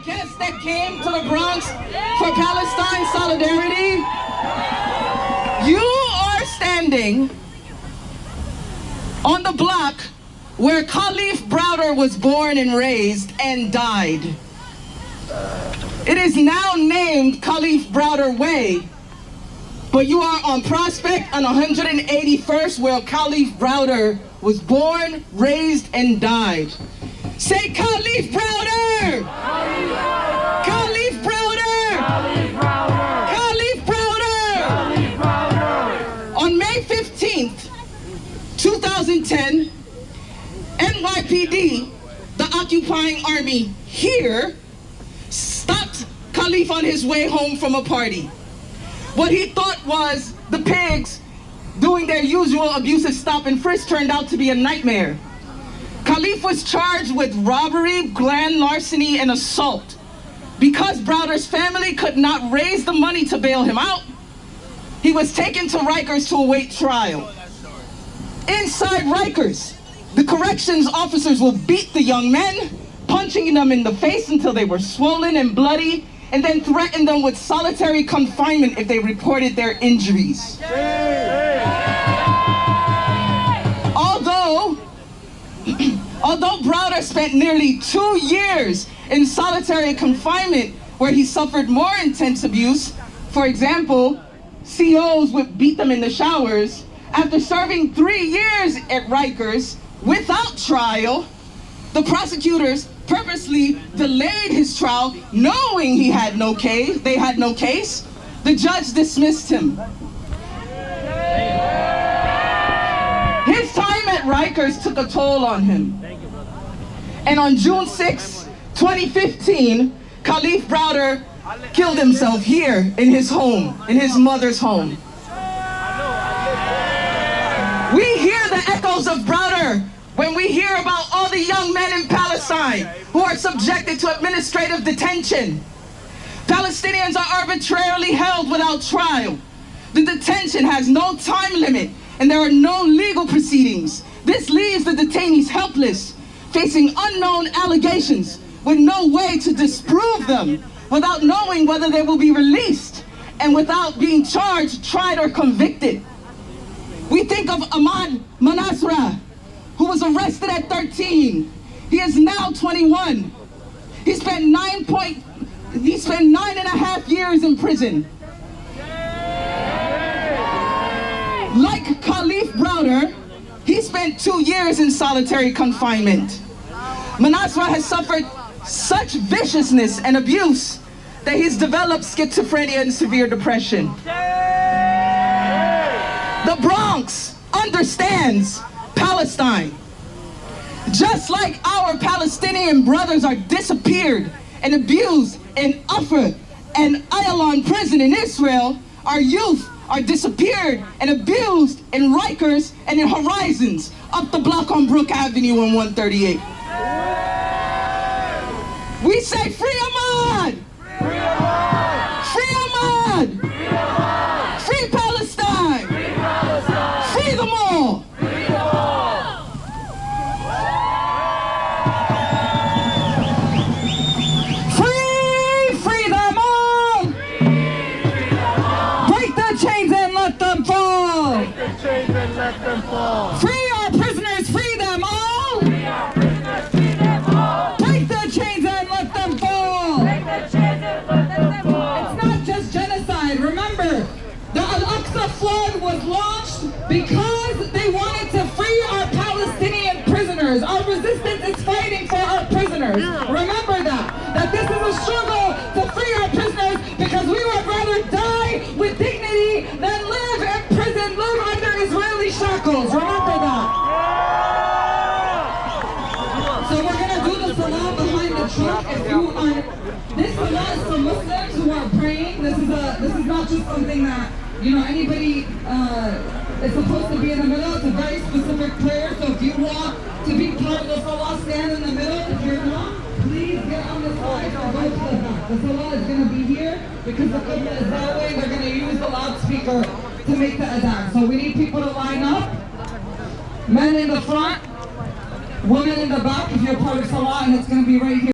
guests that came to the Bronx for Palestine solidarity, you are standing on the block where Kalief Browder was born and raised and died. It is now named Kalief Browder Way, but you are on Prospect on 181st where Kalief Browder was born, raised, and died. Say Kalief Browder! Kalief Browder! Kalief Browder! On May 15th, 2010, NYPD, the occupying army here, stopped Kalief on his way home from a party. What he thought was the pigs doing their usual abusive stop and frisk turned out to be a nightmare. Kalief was charged with robbery, grand larceny, and assault. Because Browder's family could not raise the money to bail him out, he was taken to Rikers to await trial. Inside Rikers, the corrections officers will beat the young men, punching them in the face until they were swollen and bloody, and then threaten them with solitary confinement if they reported their injuries. Although Browder spent nearly 2 years in solitary confinement where he suffered more intense abuse, for example, COs would beat them in the showers, after serving 3 years at Rikers without trial, the prosecutors purposely delayed his trial, knowing they had no case. The judge dismissed him. His time at Rikers took a toll on him. And on June 6, 2015, Kalief Browder killed himself here in his home, in his mother's home. We hear the echoes of Browder when we hear about all the young men in Palestine who are subjected to administrative detention. Palestinians are arbitrarily held without trial. The detention has no time limit and there are no legal proceedings. This leaves the detainees helpless, facing unknown allegations with no way to disprove them, without knowing whether they will be released, and without being charged, tried, or convicted. We think of Ahmad Manasra, who was arrested at 13. He is now 21. He spent 9.5 years in prison. Like Kalief Browder, he spent 2 years in solitary confinement. Manasra has suffered such viciousness and abuse that he's developed schizophrenia and severe depression. The Bronx understands Palestine. Just like our Palestinian brothers are disappeared and abused in Afrin and Ayalon prison in Israel, our youth are disappeared and abused in Rikers and in Horizons up the block on Brook Avenue and 138. We say free Ahmad! Free Ahmad! Free Ahmad! Free Ahmad! Free Palestine! Free Palestine! Free them all! Free them all! Free them all! Free them all! Break the chains and let them fall! Break the chains and let them fall! Free our prisoners, free them all! Free our prisoners, free them all! Break the chains and let them fall! Break the chains and let them fall! It's not just genocide. Remember, the Al-Aqsa flood was launched because they wanted to free our Palestinian prisoners. Our resistance is fighting for our prisoners. Remember that this is a struggle to free our prisoners because we would rather die with dignity than live in prison, live under Israeli shackles. Remember that. So we're going to do the salah behind the truck. If you are, this salah is for Muslims who are praying. This is not just something that, anybody is supposed to be in the middle. It's a very specific prayer. So if you want to be part of the salah, stand in the middle. If you're not, please get on the side or go to the back. The salah is going to be here because the qibla is that way. They're going to use the loudspeaker to make the adhan. So we need people to line up. Men in the front, women in the back if you're part of salah, and it's going to be right here.